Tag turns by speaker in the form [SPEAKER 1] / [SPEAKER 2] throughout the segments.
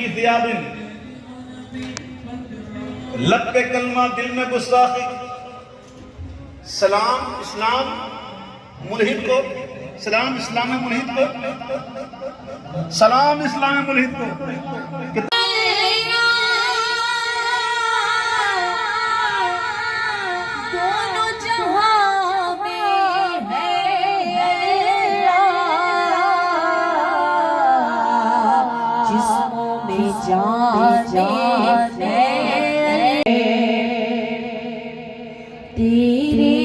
[SPEAKER 1] फी थियाबिन, लब पे कलमा दिल में गुस्ताखी। सलाम इस्लाम मुल्हिद को, सलाम इस्लाम मुल्हिद को, सलाम इस्लाम मुल्हिद को।
[SPEAKER 2] दोनों जहां में है जिस्मों में जान है तेरे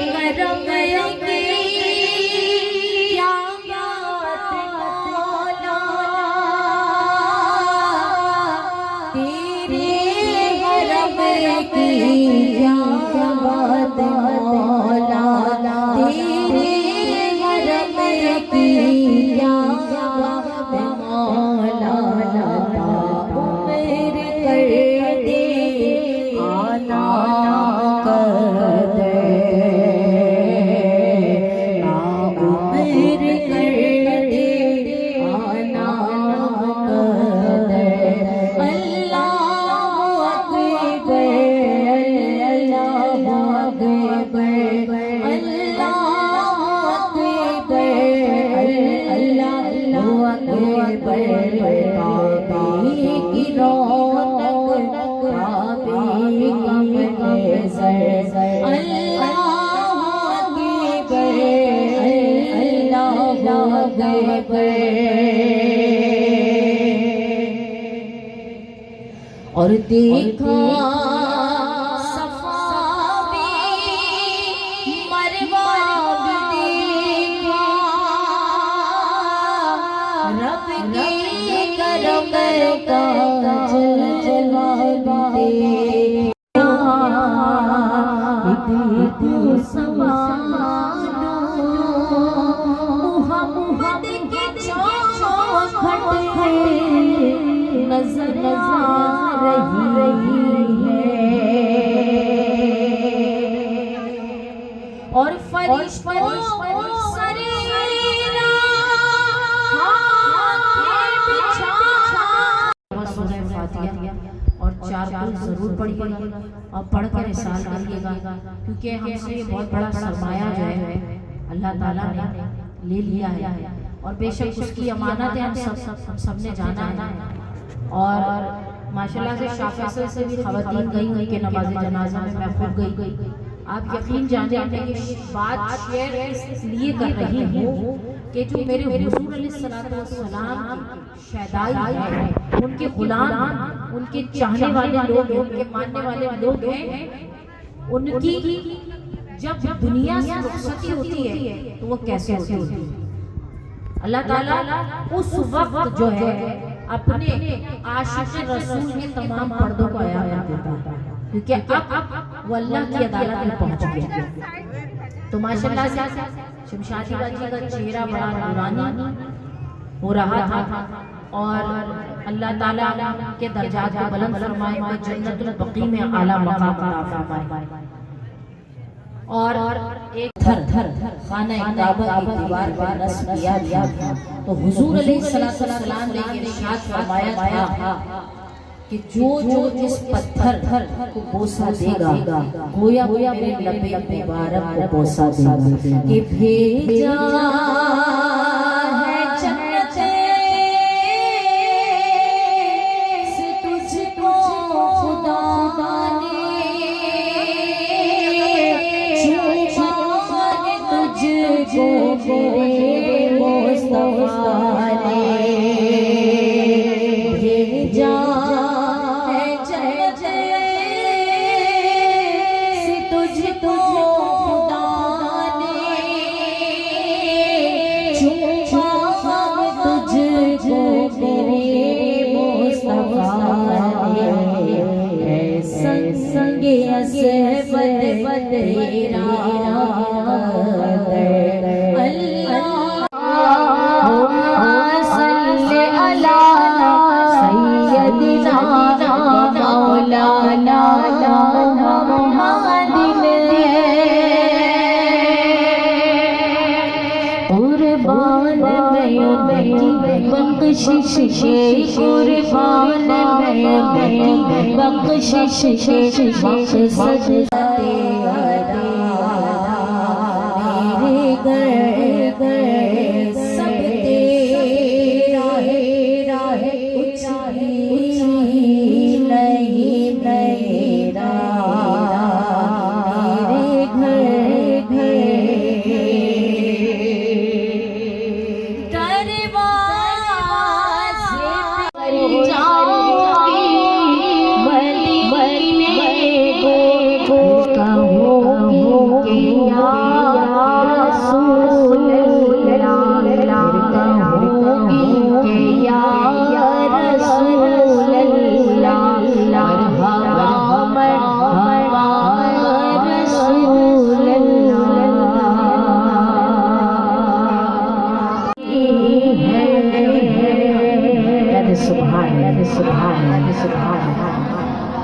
[SPEAKER 2] करम की क्या बात मौला, तेरे करम की क्या बात मौला, तेरे करम की क्या बात मौला। उम्र कर दे आना और देखा सफा भी मरवा भी देखा, रब के करम का जलवा भी देखा। समानो मुहम्मद के चौखट नजर रही है और फरिश्तों सरेरा सूरह फातिहा और 4 कुल जरूर पढ़िएगा और पढ़ कर इरशाद करिएगा, क्योंकि हमसे ये बहुत बड़ा सरमाया जो है अल्लाह ताला ने ले लिया है और बेशक उसकी अमानत है, हम सबने जाना है। और माशाल्लाह से शाफी से भी खवातीन गई कि नमाज जनाजा में मैं खुद गई। आप यकीन जाने ये बात शेयर इसलिए कर रही हूँ कि जो मेरे हुजूर अलैहिस्सलाम शहदाई है, उनके गुलाम, उनके चाहने वाले लोग हैं, उनके मानने वाले लोग हैं, उनकी जब दुनिया से रुखसती होती है तो वो कैसे होती है। अल्लाह ताला उस वक्त जो है अपने आशिक रसूल के तमाम पर्दों को आया देता है, क्योंकि अब वो अल्लाह की अदालत में पहुंच गया। तो माशाल्लाह से शमशादी बाजी का चेहरा बड़ा नूरानी हो रहा था और अल्लाह ताला के दर्जात को बुलंद फरमाए और जन्नतुल बकी में आला मकाम अता फरमाए। और एक थर खाना काबा की दीवार पर नस्ब किया गया तो हुजूर अलैहिस्सलाम ने इरशाद फरमाया था कि जो इस पत्थर को बोसा देगा गोया मेरे लबे मुबारक को बोसा देगा कि भेजा है जन्नत से तुझको खुदा ने, तुझको मेरे मुस्तफा ने भेजा है जन्नत से तुझको खुदा ने, छुपा तुझको मेरे मुस्तफा ने, संगे असबद तेरा बख्शिश कुर्बान मैं बख्शिश के मकसद तेरा मेरे घर सब तेरा है कुछ नहीं मेरा मेरे घर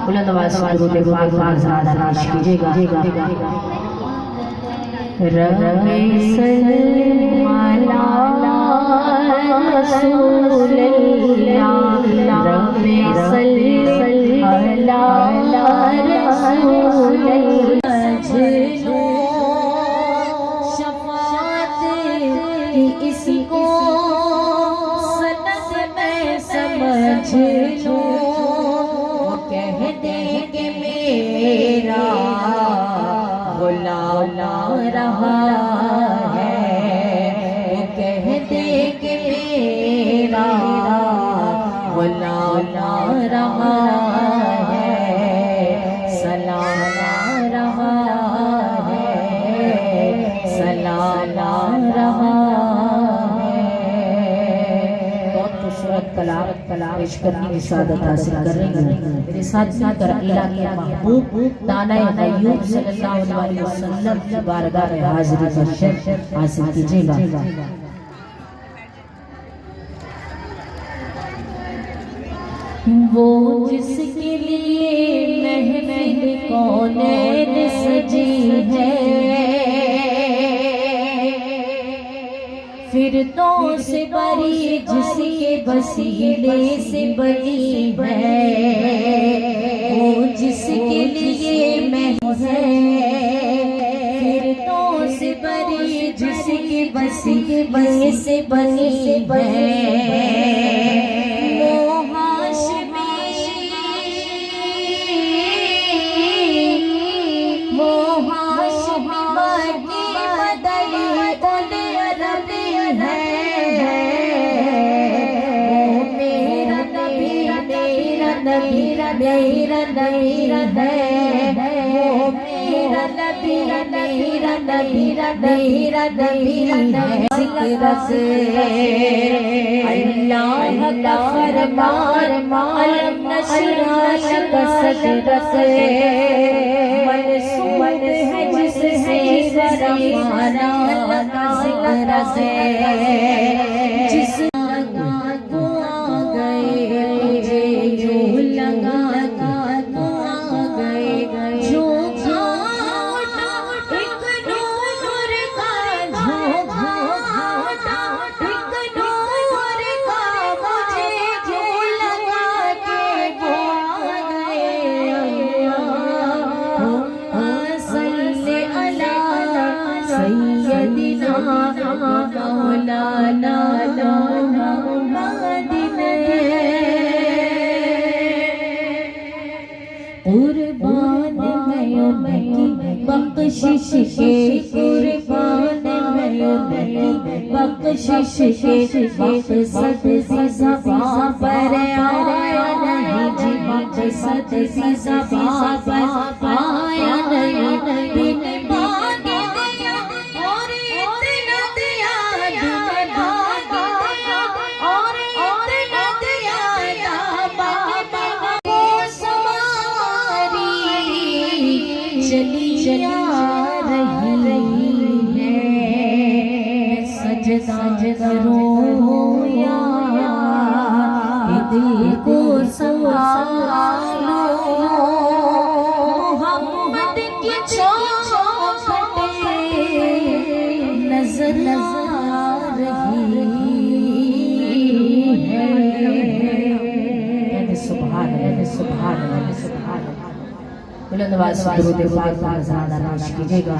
[SPEAKER 2] बुलंद आवाज से दुरूद पाक ज़्यादा नाश कीजिएगा। रब्बे सल्लि अला रसूलिल्लाह रब्बे सल्लि अला रसूलिल्लाह शफाअत की इसको सनद में समझ लो कह दे के मेरा गुलाम रहा है वो कह दे के मेरा गुलाम रहा है सलाम रहा है सलाम रहा कलाम पेश करने की सादत हासिल कर रही हूँ। मेरे साथ मिलकर अल्लाह के महबूब दाना गयूब सल्लल्लाहु अलैहि वसल्लम की बारगाह में हाजिरी हासिल कीजिएगा। वो जिसके लिए महफिल कौनैन सजी है फिर तो से बरी जिसके वसीले से बनी है वो जिसके लिए मैं है फिर तो से बरी जिसके वसीले से बनी है वो हाशमी की बदली मेरा नबी है वो मेरा नबी है जिक्र से अल्लाह का फरमान अलम नशरा लक सदरक मंसूब है जिससे फरमाना का जिक्र से जिस कुर्बान मैं उनकी बख्शिश के कुर्बान मैं उनकी बख्शिश के मकसद सी ज़बां पर आया नहीं जी मकसद सी ज़बां पर आया नहीं बिन मांगे दिया और इतना दिया बिन मांगे दिया और इतना दिया चली आ रही है सजदा करो या दिल को संभालो मोहम्मद की चौखटे नजर आ रही है बुलंदवाज से दुरूद पाक को नज़राना पेश कीजिएगा।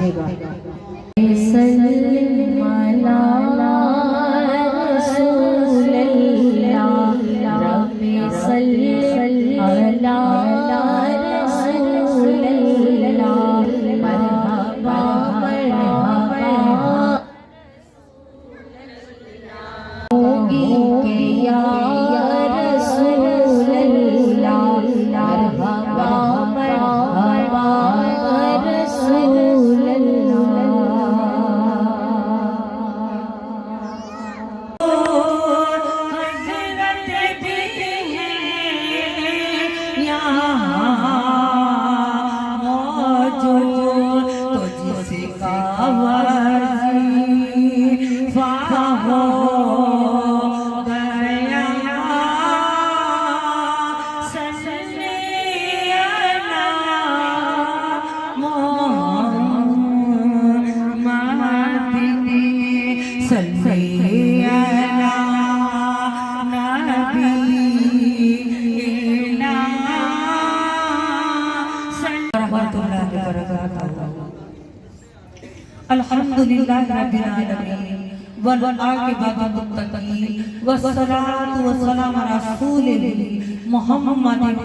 [SPEAKER 3] अल्हम्दुलिल्लाह रब्बिल आलमीन वल आक़िबतु मुत्तक़ीन वस्सलातु वस्सलामु अला रसूलिल्लाह मुहम्मदिन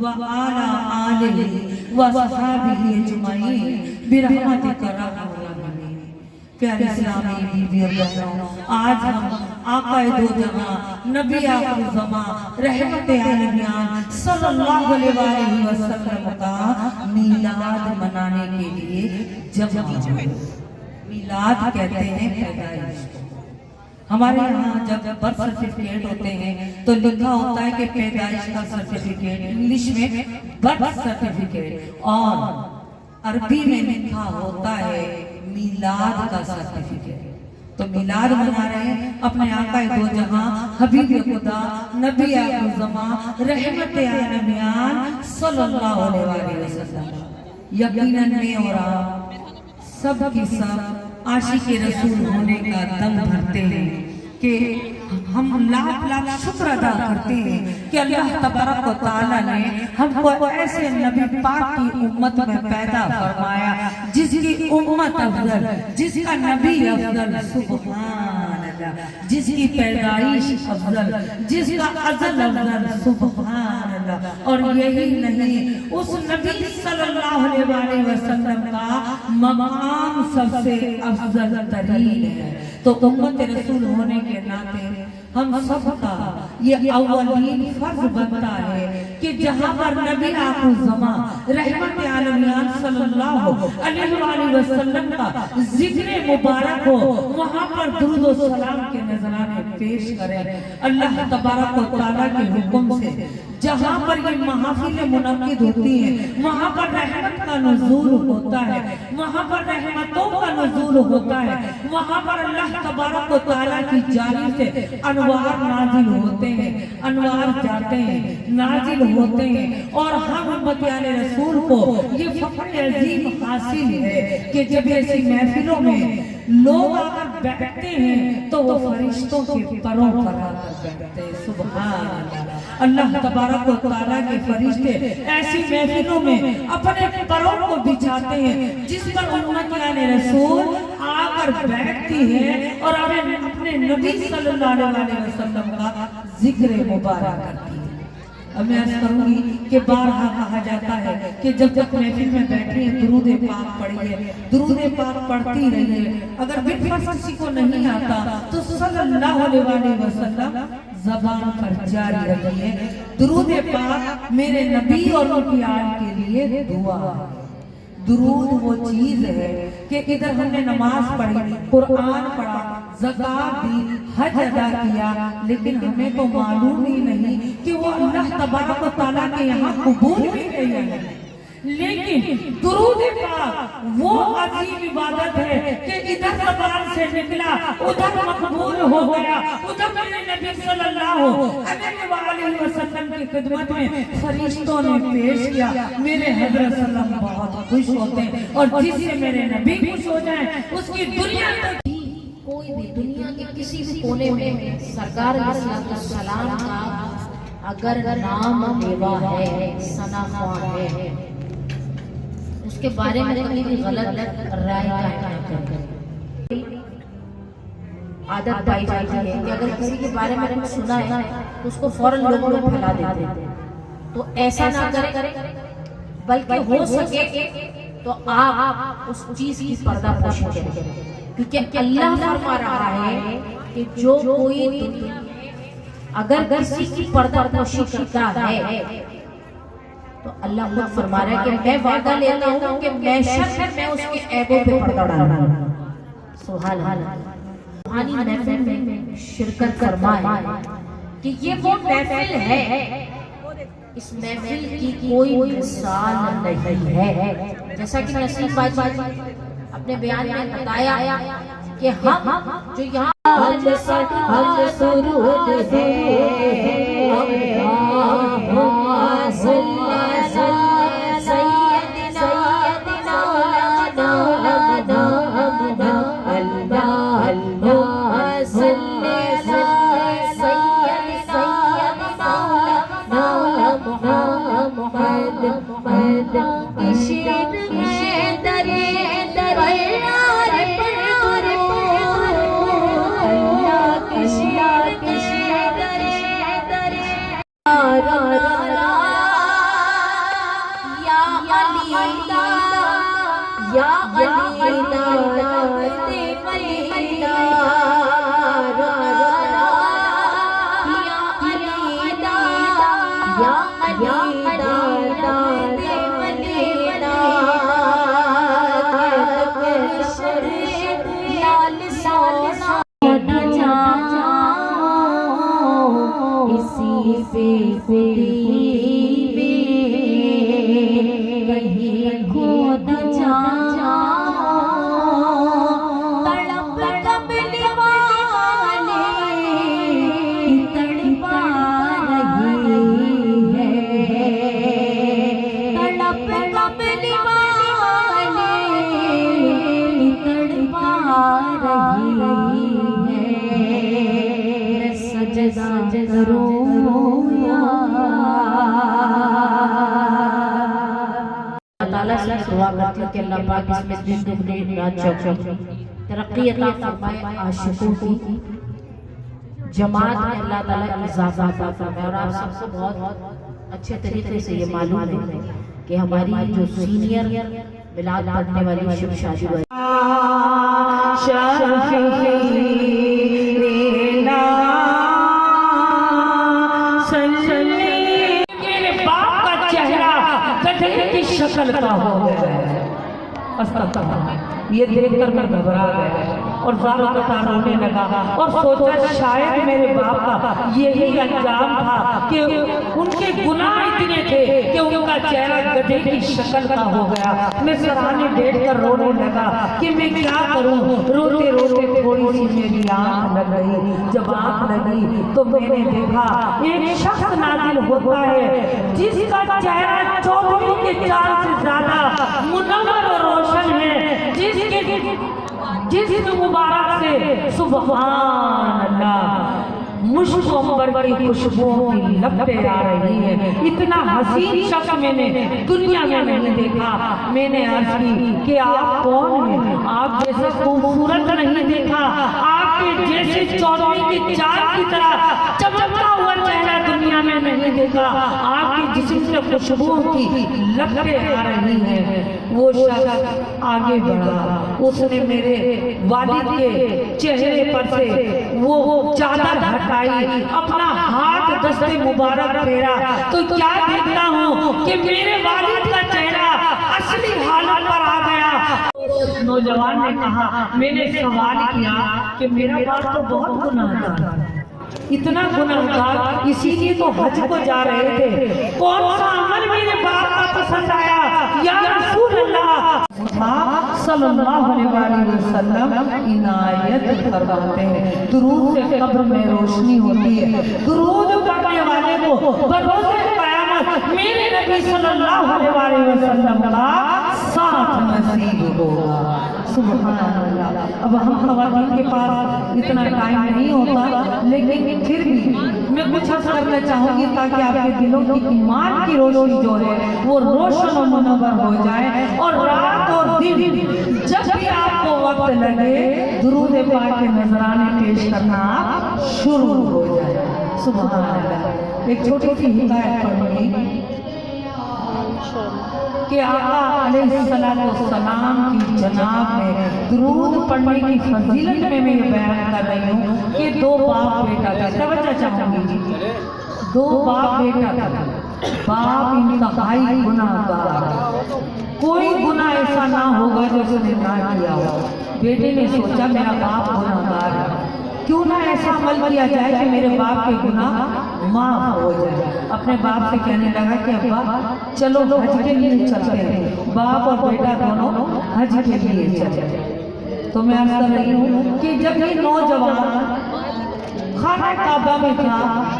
[SPEAKER 3] व अला आलिहि व अस्हाबिहि अजमईन बिरहमतिका या अरहमर राहिमीन। प्यारे इस्लामी बीवी और बहनों, आज हम आका दो जहां नबी आखिर ज़मां रहमत आलमीन सल्लल्लाहु अलैहि वसल्लम का मीलाद मनाने के लिए जमा हुए। मीलाद कहते हैं पैदाइश को। हमारे यहाँ जब बर्थ सर्टिफिकेट होते हैं तो लिखा होता है कि पैदाइश का सर्टिफिकेट, इंग्लिश में बर्थ सर्टिफिकेट, और अरबी में लिखा होता है मीलाद का सर्टिफिकेट। तो मीलाद मना रहे हैं अपने आका दो जहां हबीब खुदा नबी आखिर ज़मां रहमत आलमीन सल्लल्लाहु अलैहि वसल्लम। यकीनन मैं और आप सब की सब आशिक़े रसूल होने का दम भरते हैं कि हम लाख लाख शुक्र अदा करते हैं कि अल्लाह तबारक व तआला ने हमको ऐसे नबी पाक की उम्मत में पैदा फरमाया जिसकी उम्मत अफजल, जिसका नबी अफजल, सुभान अल्लाह, जिसकी पैदाइश अफजल, जिसका अज़ल अफजल, सुभान अल्लाह। और यही नहीं, उस नबी सल्लल्लाहु अलैहि वसल्लम का मकाम सबसे अफजल तरीन है। तो उम्मत रसूल होने के नाते हम सबका ये अव्वलीन फर्ज बनता है कि जहाँ पर नबी आखिर ज़मां रहमत आलमीन सल्लल्लाहु अलैहि वसल्लम का जिक्र मुबारक हो, वहाँ पर दुरूद व सलाम के नजराने पेश करें। अल्लाह तबारक व तआला के हुक्म से जहाँ पर ये महफिलें मुनक्किद होती हैं, वहाँ पर रहमत का नुज़ूल होता है, वहाँ पर रहमतों का नुज़ूल होता है, वहाँ पर अल्लाह तबारक व तआला की जानिब से अनवार नाजिल होते हैं, अनवार जाते हैं, नाजिल होते हैं। और हम उम्मत आले रसूल को ये फख्र अजीम हासिल है कि जब ऐसी महफिलों में लोग अगर बैठते हैं तो वो फरिश्तों के परों पर आकर बैठते हैं। सुभान अल्लाह। अल्लाह तबारक व तआला के फरिश्ते ऐसी महफिलों में अपने परों को बिछाते हैं जिस पर उम्मत आले रसूल आकर बैठती है और अपने नबी सल्लल्लाहु अलैहि वसल्लम का जिक्र मुबारक करती है। अब मैं अर्ज करूंगी कि बारहा कहा जाता है कि जब तक महफिल में बैठी है दुरूद पाक पढ़िए, दुरूद पाक पढ़ती रहिए। अगर बिल्कुल किसी को नहीं आता तो सल्लल्लाहु अलैहि वसल्लम ज़बान पर जारी रखिए। दुरूद पाक मेरे नबी और उनकी आल के लिए दुआ है। दुरूद वो चीज है कि इधर हमने नमाज पढ़ी, कुरान पढ़ा, ज़कात दी, हज अदा किया, लेकिन हमें तो मालूम ही नहीं कि वो अल्लाह तबारक व तआला के यहाँ कबूल भी है या नहीं। लेकिन दुरूद पाक वो अजीम इबादत है कि इधर ज़बान से निकला उधर मकबूल हो गया। उधर मेरे नबी सल्लल्लाहु अलैहि वसल्लम की खिदमत में फरिश्तों ने पेश किया। मेरे हज़रत सल्लम बहुत खुश होते हैं और जिससे मेरे नबी खुश हो जाए उसकी दुनिया तक
[SPEAKER 2] कोई भी दुनिया के किसी भी कोने में सरकार सलाम का अगर नाम लेवा है, सना ख्वाह है, उसके बारे में कभी भी गलत राय कायम न करें। आदत पाई जाती है कि अगर किसी के बारे में कुछ सुना है तो उसको फौरन लोगों में फैला देते हैं। तो ऐसा ना करें, बल्कि हो सके तो आप उस चीज की पर्दापोशी करें, क्योंकि अल्लाह फरमा रहा है कि जो कोई अगर किसी की पर्दापोशी करता है तो अल्लाह खुद फरमा रहा है कि मैं वादा लेता हूँ कि मैं शर्त में उसके ऐबों पे पर्दा डालूंगा। सुभान अल्लाह। रूहानी महफिल में शिरकत फरमाए कि ये वो महफिल है, इस महफिल की कोई मिसाल नहीं है। जैसा कि नसीम भाई अपने बयान में बताया कि हम जो यहाँ दुआ करती हूँ कि अल्लाह पाक इसमें दिन दुगनी रात चौगुनी तरक्की अता फरमाए, आशिकों की जमात में अल्लाह ताला इजाफा अता फरमाए। और आप सबको बहुत अच्छे तरीके से ये मालूम है कि हमारी जो सीनियर मिलाद पढ़ने वाली शिव शादी
[SPEAKER 3] शक्ल का हो गया है। ये देखकर मैं घबरा गया और ज़ारा रोने लगा और सोचा शायद मेरे बाप का यही अंजाम था कि उनके गुनाह इतने थे कि उनका चेहरा गधे की शक्ल का हो गया। मैं सराहने देखकर रोने लगा कि मैं क्या करूं। रोते रोते थोड़ी सी मेरी आंख लग गई। जब आंख लगी तो मैंने देखा एक शख्स नाजिल होता है जिसका चेहरा चौधरी के चाल से ज्यादा मुनव्वर और रोशन है, जिस मुबारक से सुभान अल्लाह मुश्क अंबर की खुशबुओं की लपटें आ रही है। इतना हसीन शख्स मैंने दुनिया में नहीं देखा। मैंने अर्ज की कि आप कौन हैं? आप जैसा खूबसूरत नहीं देखा, आपके जैसे चौधरी की चाल की तरह चमकता हुआ चेहरा दुनिया में नहीं देखा। आपके जिस्म से खुशबुओं की लपटें आ रही हैं। वो शख्स आगे बढ़ा, उसने मेरे वालिद के चेहरे पर से वो चादर हटाई, अपना हाथ दस्ते मुबारक फेरा तो क्या देखता हूँ कि मेरे वालिद का चेहरा असली हालत पर आ गया। नौजवान ने कहा, मैंने सवाल किया कि मेरा बाप तो बहुत गुनाहगार, इतना गुनाहगार, इसीलिए तो हज को जा रहे थे। कौन सा अमल मेरे बाप का पसंद आया? या रसूल अल्लाह सल्लल्लाहु अलैहि वसल्लम इनायत फरमाते हैं, दुरूद से कब्र में रोशनी होती है। दुरूद पढ़ने वाले को बरोज़े क़यामत क़यामत मेरे नबी सल्लल्लाहु अलैहि वसल्लम का साथ नसीब होगा। सुभान अल्लाह। अब हम ख़वातीन के पास इतना टाइम नहीं होता, लेकिन फिर भी मैं कुछ अर्ज़ करना चाहूँगी ताकि आपके दिलों की ईमान की रोशनी जो है वो रोशन और मुनव्वर हो जाए, और रात और दिन जब भी आपको वक्त लगे दुरूद पाक के नजराने पेश करना शुरू हो जाए। सुभान अल्लाह। एक छोटी सी हिदायत पढ़ूंगी कि आका अलैहिस्सलाम की जनाब में दुरूद पढ़ने की फजीलत में मैं ये बयान कर रही हूँ कि दो बाप बेटा का, तवज्जो चाहूंगी, दो बाप बेटा का, बाप इंतहाई गुनाहगार, कोई गुनाह ऐसा ना होगा जो उसने ना किया हो। बेटे ने सोचा मेरा बाप गुनाहगार है, क्यों ना ऐसा अमल किया जाए कि मेरे बाप के गुनाह माफ हो जाए। अपने बाप से कहने लगा कि अब्बा चलो हज के लिए चलते हैं। बाप और बेटा दोनों हज के लिए चले। तो मैं अर्ज़ कर रही हूँ कि जब ये नौजवान खाना काबा में था,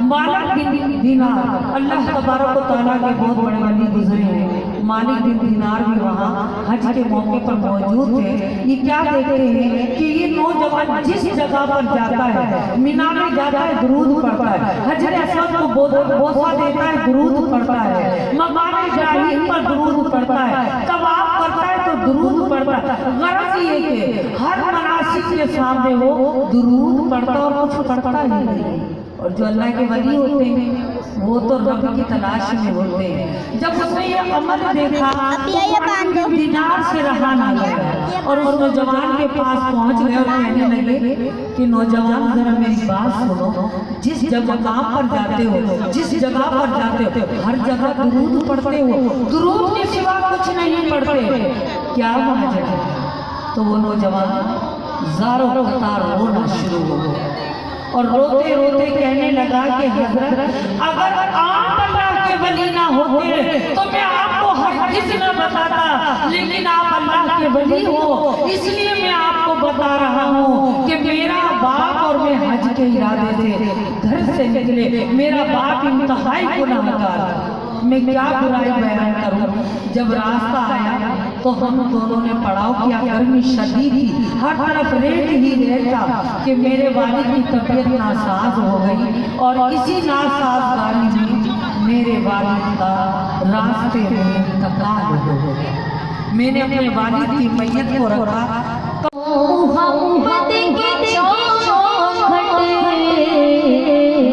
[SPEAKER 3] मालिक बिन दीनार, अल्लाह तबारक व तआला के बहुत बड़े वली गुजरे हैं, मालिक बिन दीनार भी वहाँ हज के मौके पर मौजूद थे। ये क्या देखते हैं कि ये नौजवान जिस जगह पर जाता है, मीना में जाता है दुरूद पढ़ता है, हजर अस्वद को बोसा देता है दुरूद पढ़ता है, मकाम इब्राहीम पर दुरूद पढ़ता है, तवाफ करता है तो दुरूद पढ़ता है। गरज ये कि हर मनासिक के सामने वो दुरूद पढ़ता और कुछ पढ़ता ही नहीं। और जो अल्लाह के वली होते हैं वो तो रब की तलाश में होते हैं। जब उसने ये अमल देखा तो दीनार से रहा ना गया और उस नौजवान के पास पहुंच गए और कहने लगे कि नौजवान जरा मेरी बात सुनो, जिस जगह पर जाते हो, जिस जगह पर जाते हो, हर जगह दुरूद पढ़ते हो, दुरूद के सिवा कुछ नहीं पढ़ते, क्या वजह है? तो वो नौजवान ज़ारो कतार रोना शुरू हो गया और रोते रोते कहने लगा कि हजरत अगर आप अल्लाह के वली ना होते तो मैं आपको हरगिज़ न बताता, लेकिन आप अल्लाह के वली हो इसलिए मैं आपको बता रहा हूँ कि मेरा बाप और मैं हज के इरादे से घर से निकले, मेरा बाप इंतहाई गुनाहगार था। मैं क्या बुराई बयान करूं। जब रास्ता आया तो हम दोनों ने पड़ाव किया, गर्मी शदीद थी, हर तरफ रेत ही रेत था कि मेरे वालिद की तबीयत नासाज हो गई और इसी नासाजगारी में मेरे वालिद का रास्ते में इंतकाल हो गया। मैंने अपने वालिद की मैयत को रखा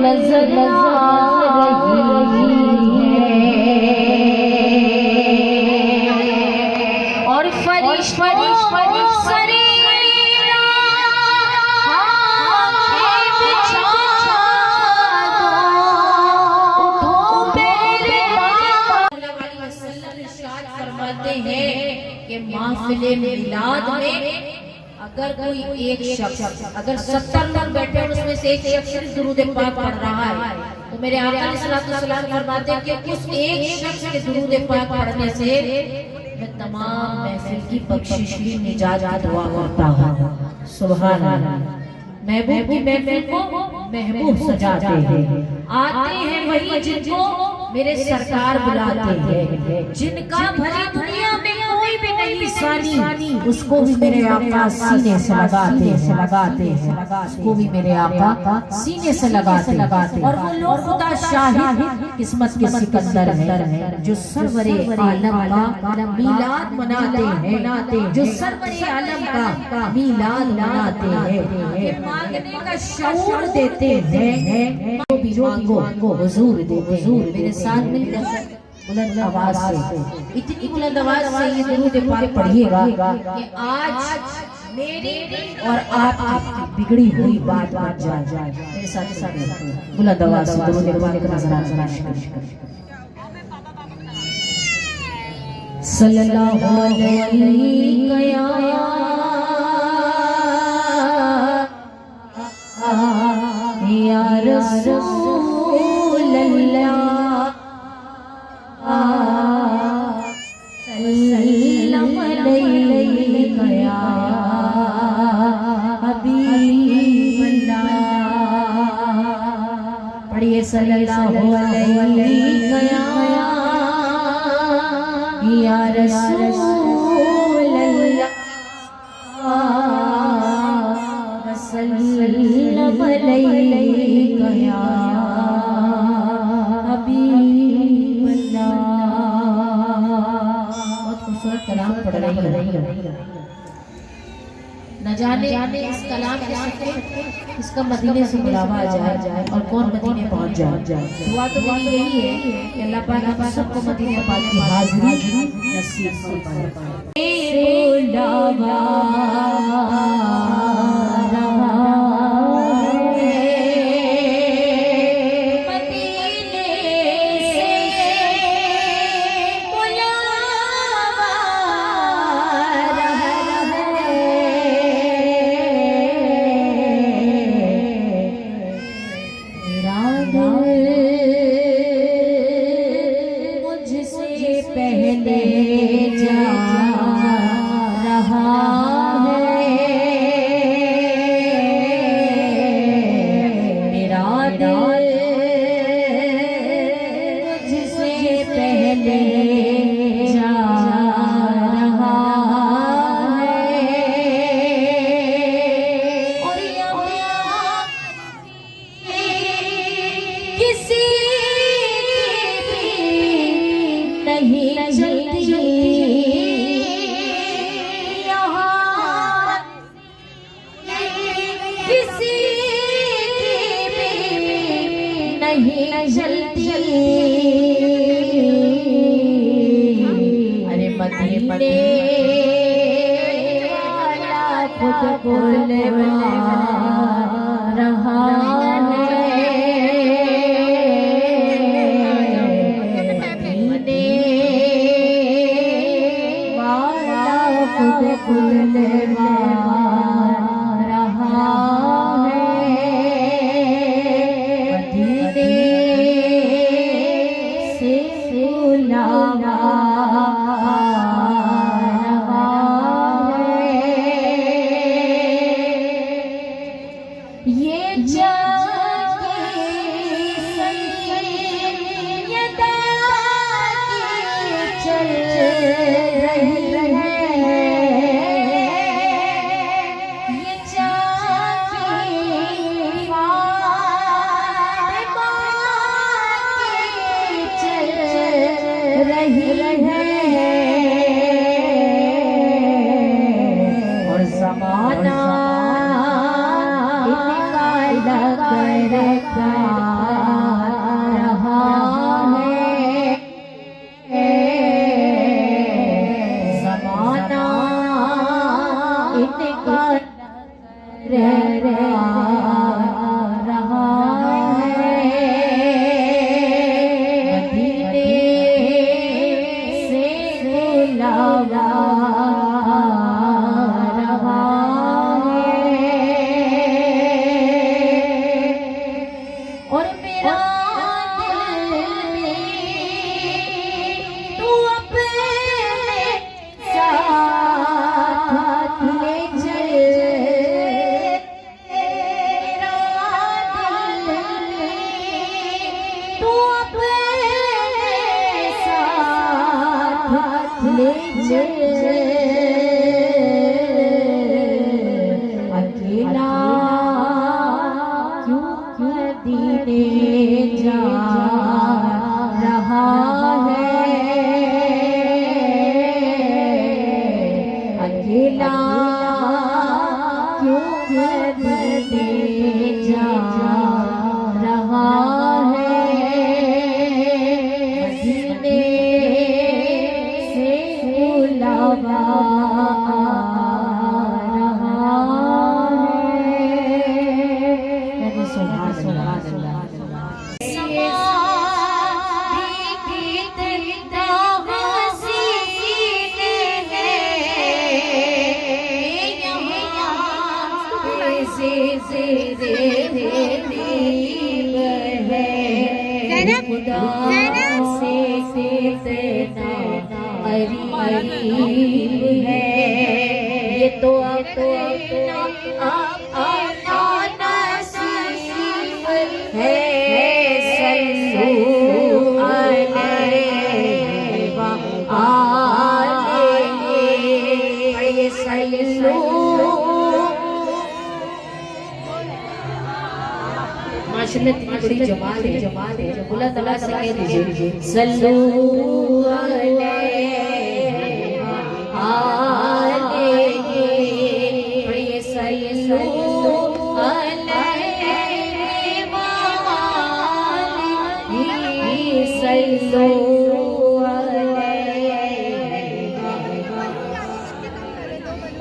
[SPEAKER 2] नजर और फरिश माहफिले मिलाद में अगर कोई एक शख्स, अगर 70 लोग बैठे और उसमें से एक शख्स दुरूद पाक पढ़ रहा है तो मेरे आका अलैहिस्सलाम फरमाते हैं कि उस एक शख्स के दुरूद पाक पढ़ने से मैं तमाम महफिल की बख्शिश की निजात दुआ करता हूँ। सुभान अल्लाह। महबूब की महफिल को महबूब सजाते हैं, आते हैं वही जिनको मेरे सरकार बुलाते हैं, जिनका भरी दुनिया में कोई भी नहीं सानी, उसको भी मेरे आका सीने से लगाते उसको भी मेरे आका सीने से लगाते। और वो लोग खुदा शाहिद किस्मत के सिकंदर है जो सरवरे आलम का मीलाद मनाते हैं, जो सरवरे आलम का मीलाद मनाते हैं, मांगने का शऊर देते हैं, जो मांगो हुजूर देते हैं। मेरे साथ मिलकर बुलंद आवाज से, इतनी बुलंद आवाज से ये दुरूद पाक पढ़िएगा कि आज मेरी और आपकी बिगड़ी हुई बात बन जाए। मेरे साथ बुलंद आवाज से दुरूद पाक का नजराना सल्लल्लाहु अलैहि या रसूल अल्लाह सल्लल्लाहु अलैहि या हबीब अल्लाह। पढ़िए सल्लल्लाहु अलैहि या कलाम पढ़ रही हो। न जाने इस कलाम के सदके इसका मदीने से बुलावा आ जाए और कौन मदीने पहुंच जाए। दुआ तो मेरी यही है कि अल्लाह पाक हम सबको मदीने पाक की हाजिरी नसीब फरमाए। बुलावा माशाल्लाह इतनी बड़ी जमात है जो बुलंद आवाज से कह दीजिए सल्लू अलैहि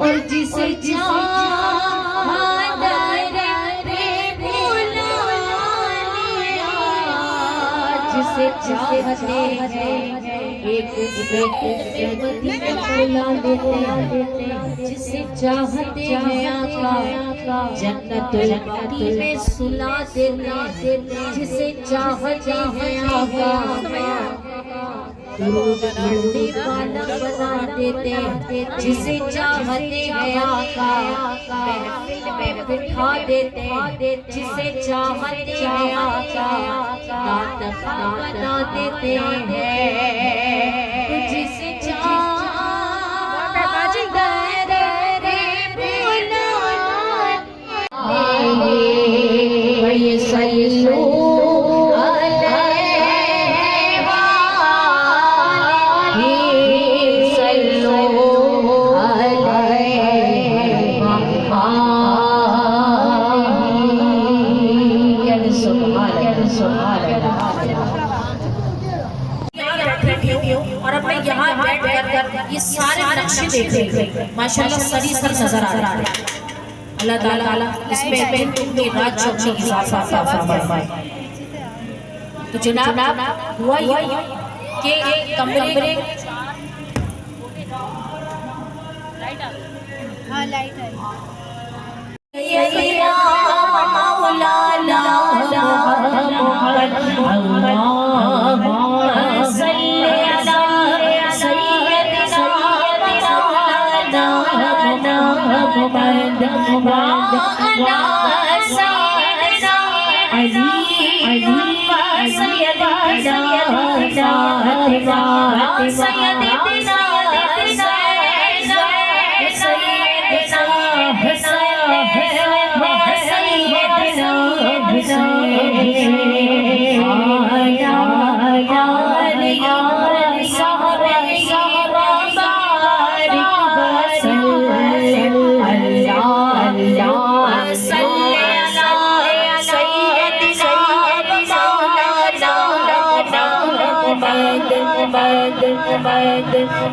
[SPEAKER 2] और जिसे जिसे चाहते हैं एक दूसरे को बुला देते, जिसे चाहते हैं आका जन्नतुल बकी में सुला देते, जिसे चाहते हैं आका दुरूद पढ़ने वाला बना देते, जिसे चाहते हैं आका महफिल में बिठा देते, जिसे चाहते हैं आका नातखा बना देते हैं, जिसे और अब मैं यहाँ बैठ कर ये सारे नक्शे देख रही हूँ, माशाल्लाह सरी नजर आ रहा है। अल्लाह ताला इसमें तुमने रात चौकी इजाफा फरमाए। तो जनाब हुआ ये कि कमरे
[SPEAKER 4] हाँ लाइट है।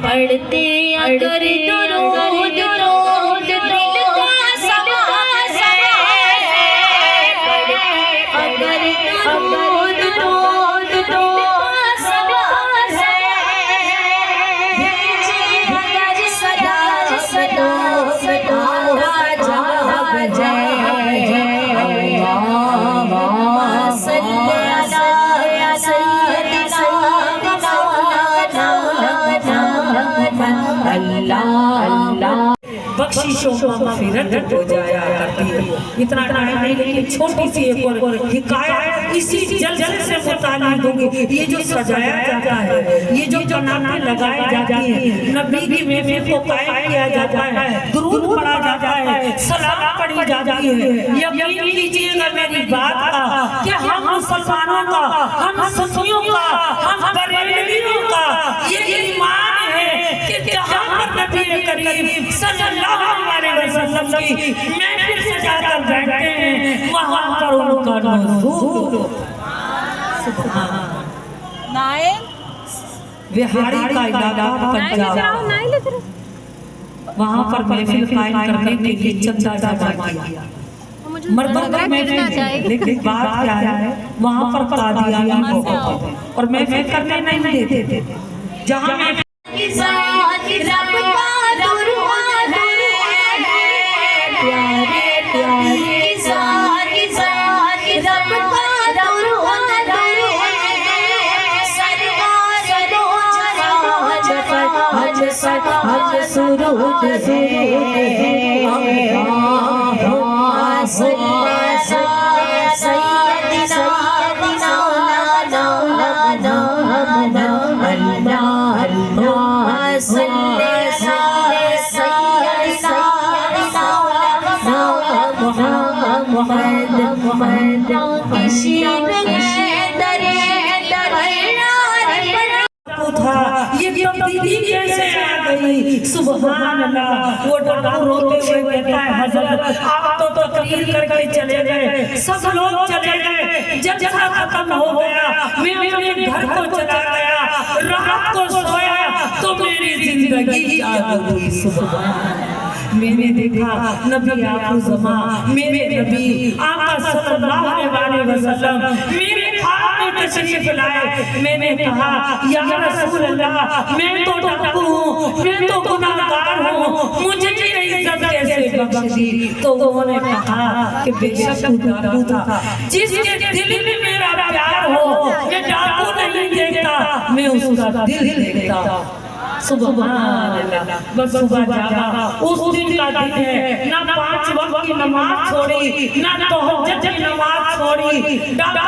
[SPEAKER 4] पढ़ते अगर दुरूद दिल का सवाल है, अगर दुरूद दिल का सवाल है, अगर सदा जवाब जय
[SPEAKER 3] बख्शिशों का मग़फ़िरत हो जाया करती है। इतना टाइम नहीं, लेकिन छोटी सी एक और हिकायत इसी जल्द से मुताल्लिक़ होगी। ये जो सजाया जाता है, ये जो बनाते लगाई जाती है, नबी की महफ़िल को कायम किया जाता है, दुरूद पढ़ा जाता है, सलाम पढ़ी जाती है। यकीन कीजिएगा मेरी बात का कि हम मुसलमानों का, हम सुन्नियों का, हम बरेलवियों का ये ईमान है कि जहाँ पर नबी करीम सल्लल्लाहु अलैहि वसल्लम की महफिल सजाकर बैठते हैं, वहाँ पर उनका नज़ूर सुभान बिहारी का इलाका पंजाब, वहाँ पर महफिल कायम करने के लिए चंदा जमा किया। मर्दों का महफिल, लेकिन बात क्या है, वहाँ पर कादियानी बहुत है और महफिल करने नहीं देते थे। जहाँ ये तब्दीली कैसे आ गई गई। सुभान अल्लाह। वो डाकू रोते हुए कहता है हजरत आप तो तकरीर करके चले गए, सब लोग चले गए, जलसा खत्म हो गया, मैं अपने घर को चला गया, रात को सोया तो मेरी जिंदगी जाग गई। सुभान। मैंने देखा नबी आखिर-उज़्ज़मा मेरे नबी आका सल्लल्लाहु अलैहि वसल्लम मेरे ख्वाब में तशरीफ लाए। मैंने कहा या रसूल अल्लाह मैं तो डाकू हूँ, मैं तो गुनाहगार हूँ, मुझे ये इज्जत कैसे बख्श दी? तो उन्होंने कहा कि बेशक तू डाकू था, जिसके दिल में मेरा प्यार हो मैं डाकू नहीं देखता, मैं उसका दिल देखता। सुभान अल्लाह। बस सुबह जागा, उस दिन का दिन है, ना 5 वक्त की नमाज छोड़ी, ना तहज्जुद की नमाज छोड़ी, डाका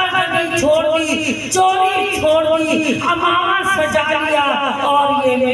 [SPEAKER 3] छोड़ दी, चोरी छोड़ दी, अमामा सजा लिया और ये मैं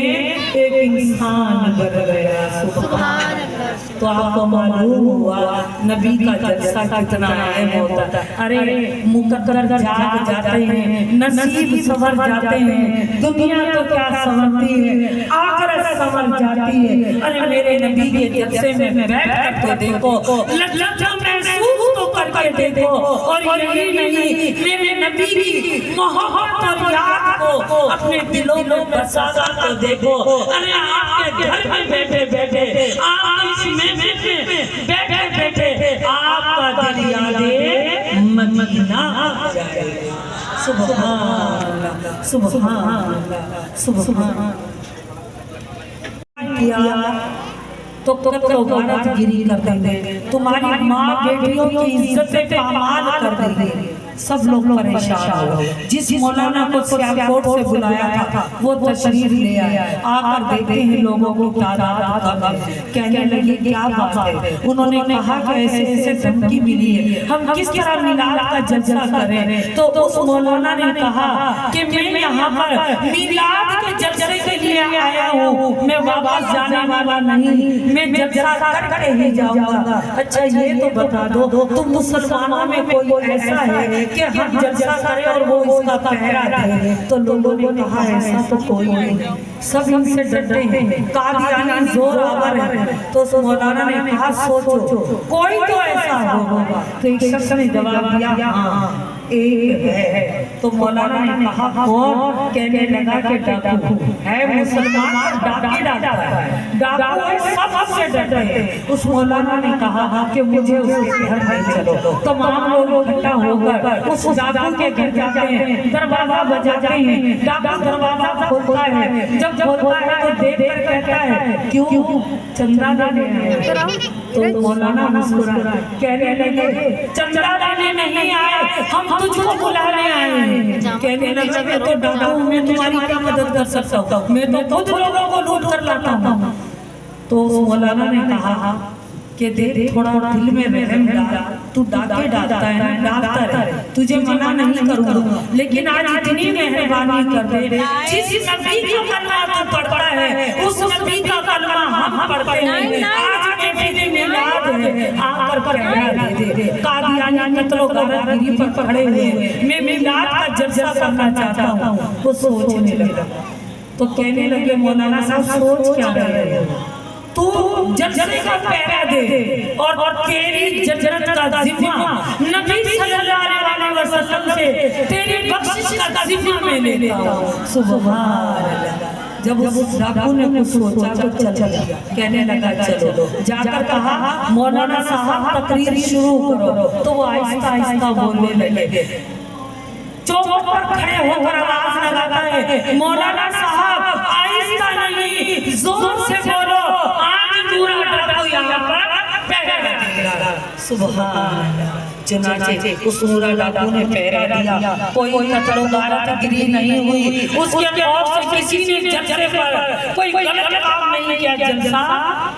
[SPEAKER 3] एक इंसान बन गया। सुभान अल्लाह। तो आपको मालूम हुआ नबी का जलसा कितना अहम होता है। अरे मुकद्दर जाग जाते हैं, नसीब संवर जाते हैं, दुनिया तो क्या संवरती है, आखिरत संवर जाती है। अरे मेरे नबी के जलसे में बैठ कर तो देखो, लज्जत महसूस तो करके देखो, और यही नहीं मेरे नबी की मोहब्बत और याद को अपने दिलों में बसा कर देखो। अरे आपके घर में बैठे बैठे, आपके बैठे बैठे आपका दिल यादें मदीना आ जाएगा। सुभान अल्लाह, सुभान अल्लाह, सुभान। तो गौरव गिरी कर देंगे, तुम्हारी माँ बेटियों की इज्जत पामाल कर देंगे, सब लोग परेशान हो गए। जिस मौलाना को सियालकोट से बुलाया था वो तशरीफ ले आया, आकर देखते हैं लोगों को तादाद कम है, कहने लगे क्या बात है? उन्होंने कहा कि ऐसे ऐसे धमकी मिली है, हम किस तरह मिलाद का जलसा करें? तो उस मौलाना ने कहा कि मैं यहाँ पर मिलाद के जलसे के लिए आया हूँ, मैं वापस जाने वाला नहीं, मैं जलसा करके ही जाऊंगा। अच्छा ये तो बता दो तुम मुसलमानों में कोई ऐसा है कि हम जलसा करें और वो इसका पहरा दे? तो लोगों ने कहा ऐसा तो कोई नहीं, सब इनसे डरते हैं, कादियानी जोर आवर है। तो उस मौलाना ने कहा सोचो कोई तो ऐसा होगा। तो एक शख्स ने जवाब दिया हाँ एक है। तो मौलाना ने कहा कौन? कहने लगा कि डाकू है, मुसलमान डाके डालता है, डाकू सबसे डरते हैं। उस मौलाना ने कहा कि मुझे उसके घर में चलो। तमाम लोग इकट्ठा होकर उस डाकू के घर जाते हैं, दरवाजा बजाते हैं, डाकू दरवाजा खोलता है, जब खोलता है तो देख कर कहता है क्यों चंदा देने आए? तो मौलाना मुस्कुरा कहने लगे चंदा देने नहीं आए, हम तुझको बुलाने आए हैं। कहने लगे मैं तो डाकू हूं, मैं तुम्हारी क्या मदद कर सकता हूँ, मैं तो खुद लोगों को लूट कर लाता हूँ। तो मौलाना ने कहा कि देख थोड़ा दिल में रहम डाल, तू डाके डालता है ना, डालता है, तुझे मना नहीं करूँगा, लेकिन आज इतनी मेहरबानी कर दे, जिस नबी का कलमा तू पढ़ता है उस नबी का कलमा हम पढ़ते हैं। आज मेरे मिलाद है, आकर पहरा दे दे। कादियानी कत्लो-गारतगिरी पर खड़े हुए मैं मिलाद का जलसा करना चाहता हूँ। वो सोचने लगा तो कहने लगे मौलाना साहब सोच क्या रहे हो? तू जलसे का पहरा दे और तेरी जन्नत का जिम्मा नबी सल्लल्लाहु अलैहि वसल्लम से तेरी बख्शिश का जिम्मा मैं लेता हूँ। सुभान अल्लाह। जब उस डाकू ने कुछ सोचा तो चला, कहने लगा चलो। जाकर कहा मौलाना साहब तकरीर शुरू करो। तो वो आहिस्ता आहिस्ता बोलने लगे, चौक पर खड़े होकर आवाज लगाता है मौलाना साहब आहिस्ता नहीं जोर से बोलो, आज पूरा डाकू यहाँ पर पहरा देगा। सुभान। चुनाचे उस नूरा डाकू ने पहरा दिया, कोई कत्लो-गारतगिरी नहीं हुई, उसके खौफ से किसी ने जलसे पर कोई गलत काम नहीं किया, जलसा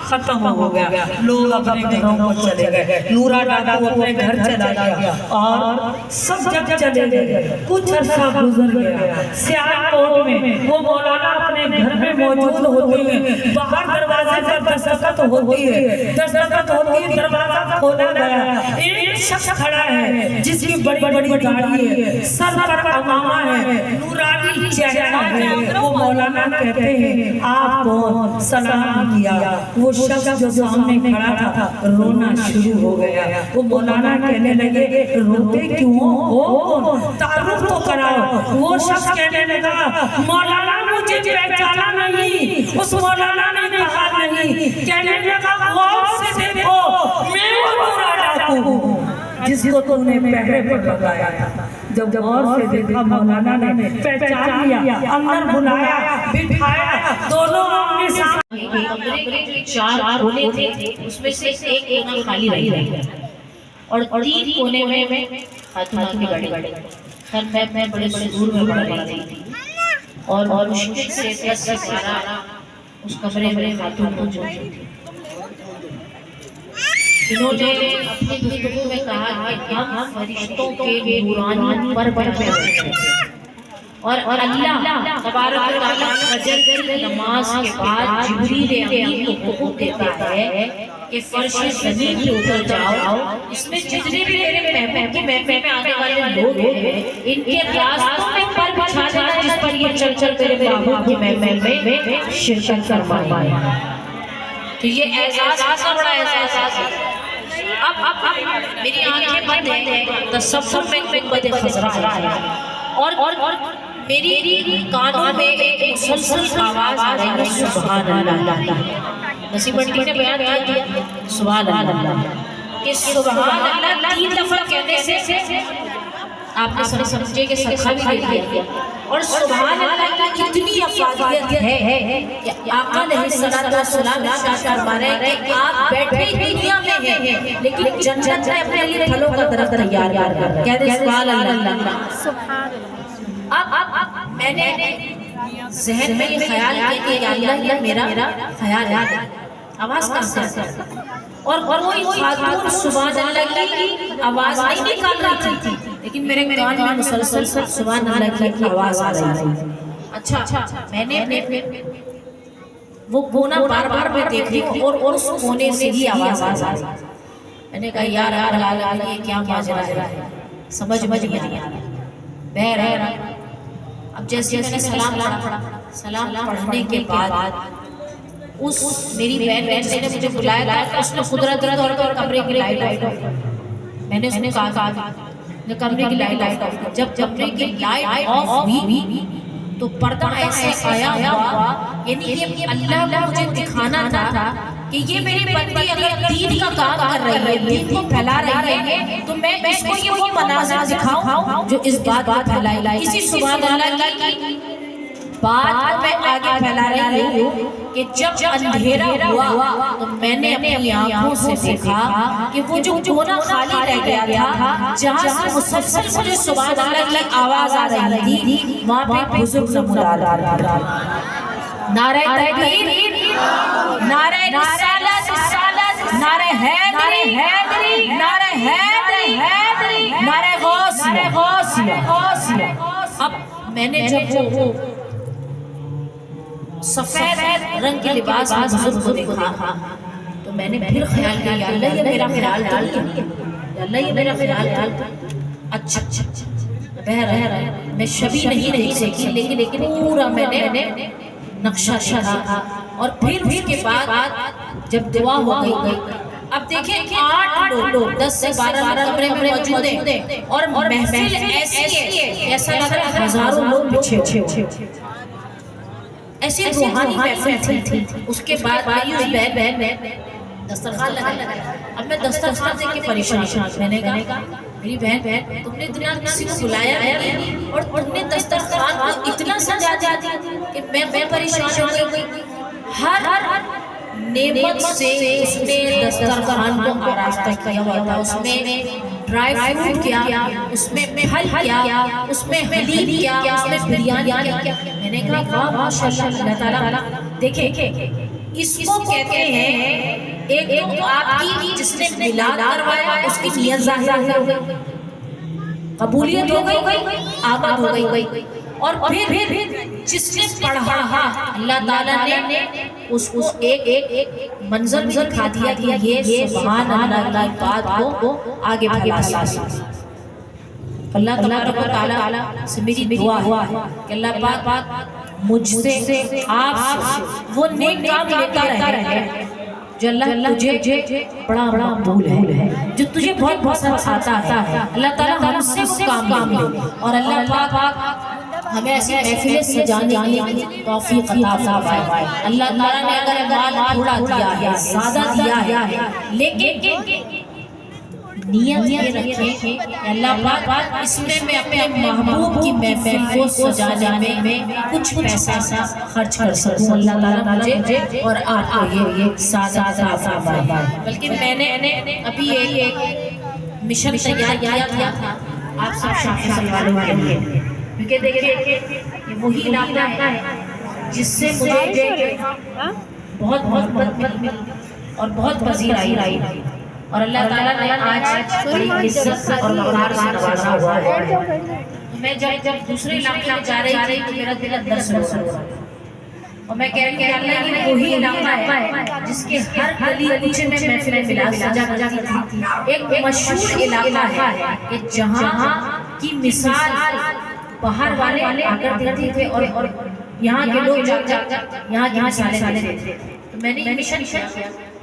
[SPEAKER 3] खत्म हो गया। लोग अपने घरों को चले गए, नूरा डाकू अपने घर चला गया और सब जब चले गए कुछ अर्सा गुजर गया। सियालकोट में वो मौलाना अपने घर में मौजूद होते हैं, बाहर दरवाजे पर दस्तखत होती है, दरवाजा खोला गया। एक शख्स खड़ा है, जिसकी बड़ी बड़ी दाढ़ी है, सर पर अमामा है, नूरानी चेहरा है, वो मौलाना कहते हैं आप कौन? सलाम किया। वो शख्स जो सामने खड़ा था रोना शुरू हो गया। वो मौलाना कहने लगे रोते क्यों हो? तारुफ तो कराओ। वो शख्स कहने लगा मौलाना मुझे पहचाना नहीं। उस मौलाना ने कहा नहीं, कहने लगा गौर से देखो मैं वो नूरा डाकू हूं जिसको तुमने पहरे पर लगाया था। जब गौर से देखा मौलाना ने पहचान लिया, अंदर बुलाया, बिठाया, दोनों आमने सामने।
[SPEAKER 2] कमरे के 4 कोने थे, उसमें से एक कोना खाली रह गया और 3 कोने में खातून के बड़े खैर मैं बड़े दूर में पड़ रही थी और मुश्किल से 10 से 12 उस कमरे में खातून को जो इन्होंने अपनी गुफ्तगू में कहा कि हम फरिश्तों के नूरानी पर बैठे हैं और अल्लाह तबारक व तआला फजर की नमाज के बाद जिब्रील अमीन को हुक्म देता है कि फर्श ज़मीन पे उतर जाओ। इसमें जितने भी मेरे महफिल में आने वाले लोग हैं इनके रास्तों में पर बिछा देना जिस पर ये चल मेरे महबूब की महफिल में शिरकत फरमाए। तो ये एहसास बड़ा एहसास है। अब मेरी आंखें बंद हैं, तसव्वुर में बदे खजरा है और मेरी कानों में एक मुसलसल आवाज आ रही है सुभान अल्लाह। नसीब बंटी ने बयान किया सुभान अल्लाह कि सुभान अल्लाह 3 दफा कहने से आपने समझे कि सदका भी दे दिया। और सुभान अल्लाह की इतनी अफादियत है कि आका अलैहिस्सलातु वस्सलाम इरशाद फरमा रहे हैं कि आप बैठे ही दुनिया में हैं लेकिन जन्नत में अपने लिए फलों का दरख्त तैयार कर रहे हैं। कहते सुभान अल्लाह सुभान अल्लाह। अब मैंने ज़हन में ये ख्याल किया कि अल्लाह ये मेरा ख्याल है, आवाज कहां से और कोई खातून सुभान अल्लाह की आवाज नहीं निकाल रही थी लेकिन मेरे कान में मुसलसल सुभान अल्लाह की आवाज आ रही थी। अच्छा मैंने वो कोना बार मैं देख रही थी और उस कोने से ही आवाज आ रही। मैंने कहा यार ये क्या माजरा है, समझ नहीं आ रहा। बहर अब जैसे मैंने सलाम पढ़ने के बाद उस मेरी बहन ने मुझे बुलाया था, उसने कुदरती तौर पर कमरे की लाइट ऑफ की। मैंने उसने कहा कमरे की लाइट ऑफ की। जब कमरे की लाइट ऑफ हुई तो पर्दा ऐसे आया हुआ, यानी कि अल्लाह को मुझे दिखाना था कि ये मेरी बंदी अगर दीन का काम कर रही है, दीन को फैला रही है तो मैं इसको ये वो मनाज़िर दिखाऊं जो इस बात को फैलाए। इसी सुभान अल्लाह की बात मैं आगे फैला रही हूँ कि जब अंधेरा हुआ तो मैंने अपनी आंखों से देखा कि वो जो कोना खाली रह गया था जहाँ से मुसलसल मुझे सुभान अल्लाह की आवाज आ रही थी, वहाँ पे बुजुर्ग नमूदार नारे तकबीर, नारे रिसालत, नारे हैदरी, नारे हैदरी, नारे गौसिया। अब मैंने जब वो सफेद रंग के लिबास में बुजुर्ग को देखा तो मैंने फिर ख्याल किया अल्लाह ये मेरा ख्याल डाल, अल्लाह ये मेरा ख्याल डाल। अच्छा बहर मैं शबी नहीं रही सीखी लेकिन पूरा मैंने नक्शा सीखा और फिर उसके बाद जब दुआ हो गई। अब देखिए 8 लोग 10 से 12 कमरे में मौजूद हैं और महफिल ऐसी है ऐसा लग रहा है हजारों लोग पीछे ऐसी रूहानी महफिल थी। उसके बाद आई उस बहन ने दस्तरखान लगाया। अब मैं दस्तरखान देख के परेशान, मैंने कहा मेरी बहन तुमने इतना किसी को बुलाया है और तुमने दस्तरखान को इतना सजा दिया कि मैं परेशान हो गई। हर नेमत से उसने दस्तरखान को आरास्ता किया हुआ था। उसमें ड्राई फ्रूट किया, उसमें फल किया, उसमें हलीम किया, उसमें बिरयानी किया। मैंने कहा वाह माशाअल्लाह अल्लाह ताला। देखिए इसको कहते हैं एक तो आपकी जिसने मिलाद करवाया उसकी नियत जाहिर हो गई, कबूलियत हो गई, आमद हो गई। और फिर जिसने पढ़ा अल्लाह ताला ने उसको एक मंजर भी दिखा दिया कि ये सुभान अल्लाह की बात को आगे फैला। अल्लाह ताला से मेरी दुआ है कि अल्लाह पाक मुझसे आप वो नेक काम लेता रहे जो अल्लाह तुझे बड़ा मकबूल है, जो तुझे बहुत पसंद आता है। अल्लाह ताला हमसे वो काम ले और अल्लाह पाक हमें ऐसी महफिलें सजाने की तौफीक अता फरमाए। अल्लाह ताला ने अगर माल थोड़ा दिया है, ज़्यादा दिया है, लेकिन नियत ये रखें अल्लाह पाक इसमें मैं अपने महबूब की महफिल को सजाने में कुछ पैसा खर्च कर सकूं। अल्लाह ताला मुझे और आपको ये सादा फरमाए। बल्कि मैंने अभी एक मिशन तैयार किया था आप सब शामिल वालों के लिए, क्योंकि देखिए ये वही इलाका है जिससे मुझे बहुत मदद मिली और बहुत वजीर आई और अल्लाह ताला ने आज बड़ी इज्जत और वक़ार से नवाजा हुआ है। मैं जब दूसरे इलाके में जा रही थी तो मेरा दिल अंदर से रो रहा और मैं कह रही अल्लाह ये वही इलाका है जिसके हर गली कूचे में महफिलें मिलाद सजा थी। एक मशहूर इलाका है कि जहां की मिसाल बाहर वाले आकर देते थे और यहाँ के लोग जाकर यहाँ की मिसालें देते थे। तो मैंने मिशन किया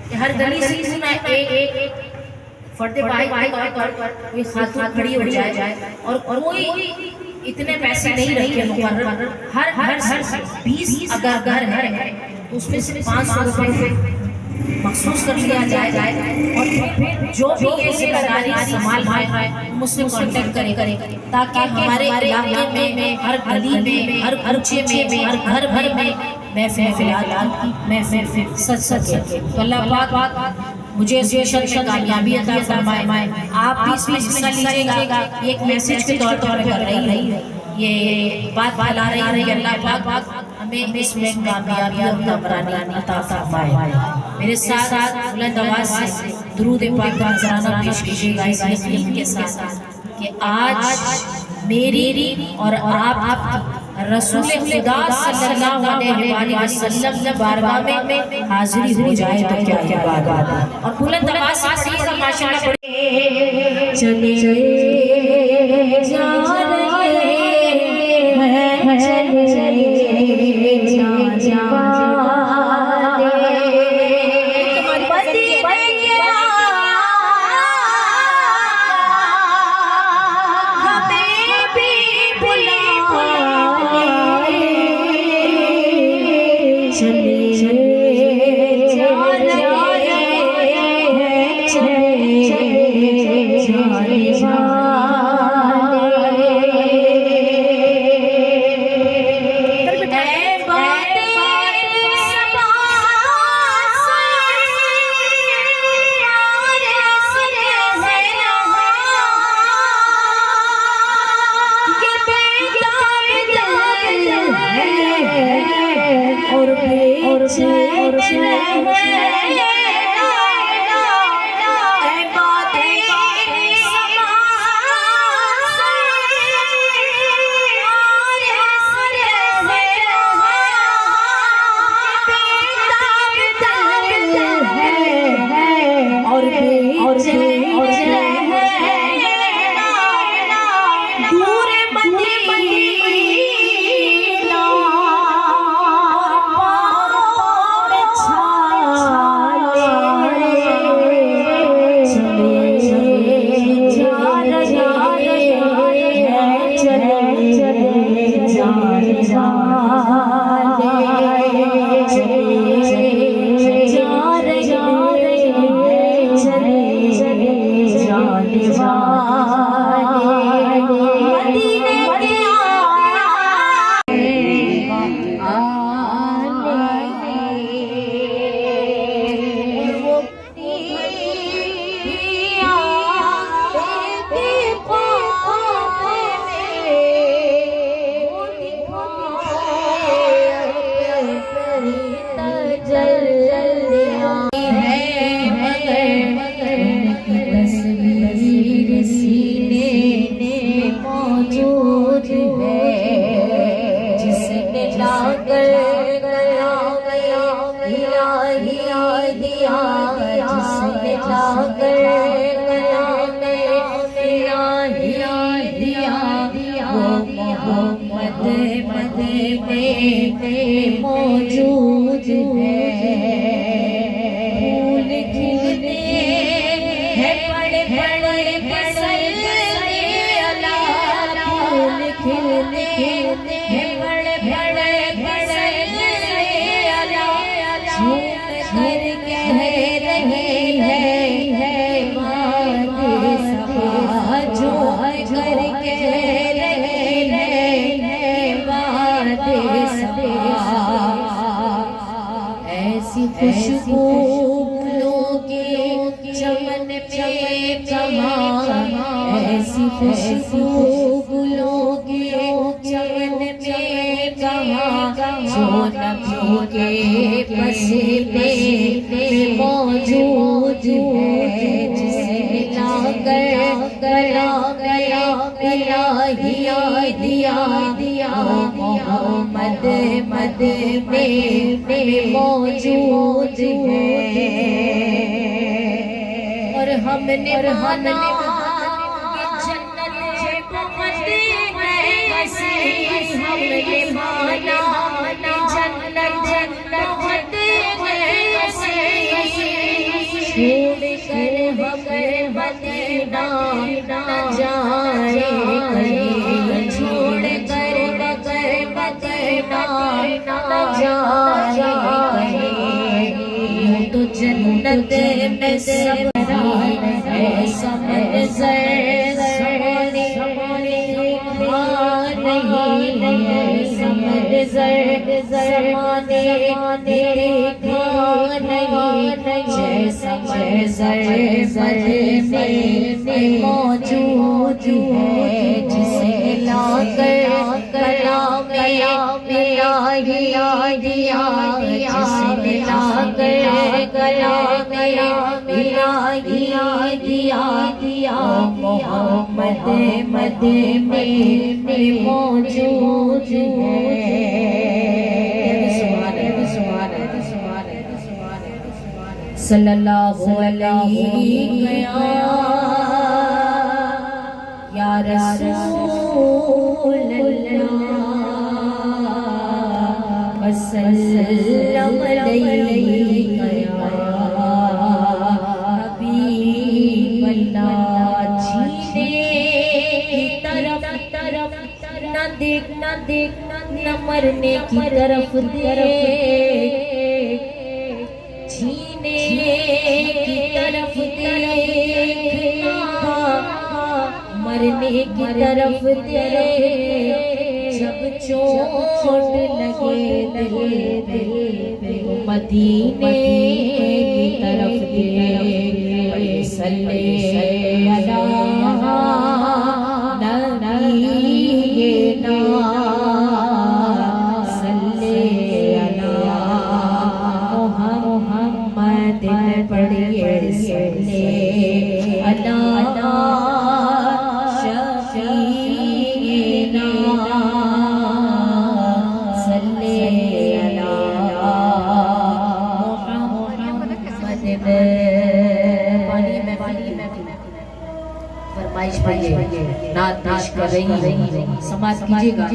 [SPEAKER 2] कि हर गली से क्यों ना एक फटे भाई कोई खातून खड़ी हो जाए और कोई इतने पैसे नहीं रखे मुकर्रर, हर 20 अगर घर है तो उसमें से 500 रुपए मखसूस कर लिया जाए और फिर जो भी ये जिम्मेदारी संभाल पाए मुझसे कांटेक्ट करे ताकि हमारे इलाके में हर गली में हर कूचे में हर घर में महफिल सच सके। तो अल्लाह पाक मुझे इस मिशन में कामयाबी अता फरमाए। आप भी इसमें हिस्सा लीजिएगा। ये एक मैसेज के तौर पर कर रही है, ये बात फैला रही है कि अल्लाह पाक हमें इसमें कामयाबी और कमरानी अता फरमाए। मेरे साथ बुलंद आवाज से दुरूद पाक का नज़राना पेश कीजिएगा इस यकीन के साथ कि आज मेरी और आपकी रसूल खुदा सल्लल्लाहु अलैहि वसल्लम की बारगाह में हाजिरी हो जाए तो क्या बात है। और बुलंद आवाज से पढ़िए माशाअल्लाह पढ़िए। चले जा रहे हैं चले जा
[SPEAKER 4] कर गया दिया जिसने जाकर गया दिया वो मोहम्मद में मौजूद है। फूल खिलने हैं बड़े बड़े मसल्ले अला, फूल खिलने हैं बड़े बड़े मसल्ले अला, झूम कर कह रहे हैं वादे सफा, झूम कर कह रहे हैं वादे सफा। ऐसी खुशबू के चमन में कमा, ऐसी खुशबू गुलों के चमन में कमा, जो नबियों के पसीने में मौजूद है, जिसे लाकर गया दिया मोहम्मद में मौजूद है। और हमने माना कि जन्नत बहुत है हसी, हमने माना कि जन्नत बहुत है हसी, छोड़ कर हम मदीना न जाए कहीं, छोड़ कर मदीना न जाए कहीं। तो जन्नत में सब ऐसा मंज़र समाने देखा नहीं, जैसा में मौजूद है, जिसे लाकर गला दिया, जिसे लाकर गला दिया मोहम्मद में मौजूद है। सल्लल्लाहु अलैहि या रसूल अल्लाह वसल्लम अलैहि या हबीब अल्लाह। जीने की तरफ न देख न मरने की तरफ जीने की तरफ देखना, मरने की तरफ जब चोट लगे दिल मदीने की तरफ सल्ले अला नबीना, सल्ले अला मोहम्मद पढ़िए सल्ले अला शफीना, सल्ले अला फरमाइश पढ़िए, नात पेश कर रही समाज कीजिएगा।